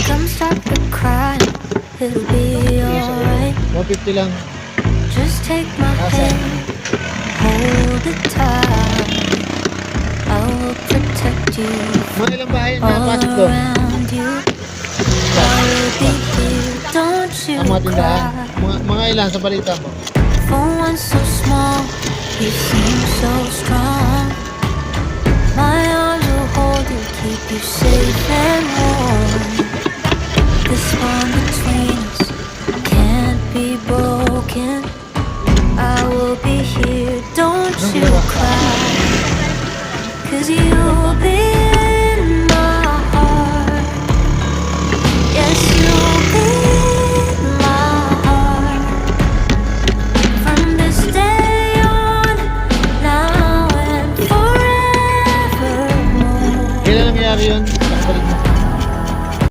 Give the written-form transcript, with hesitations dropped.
Come stop the crying, it'll be alright. 150 lang. Just take my hand, hold it tight. I will protect you Mga ilang bahay na all pasok doon? around you. I will be here, don't you Ang mga tindahan? cry. Mga ilan sa balita mo? For one so small, you seem so strong. My arms will hold you, keep you safe and warm.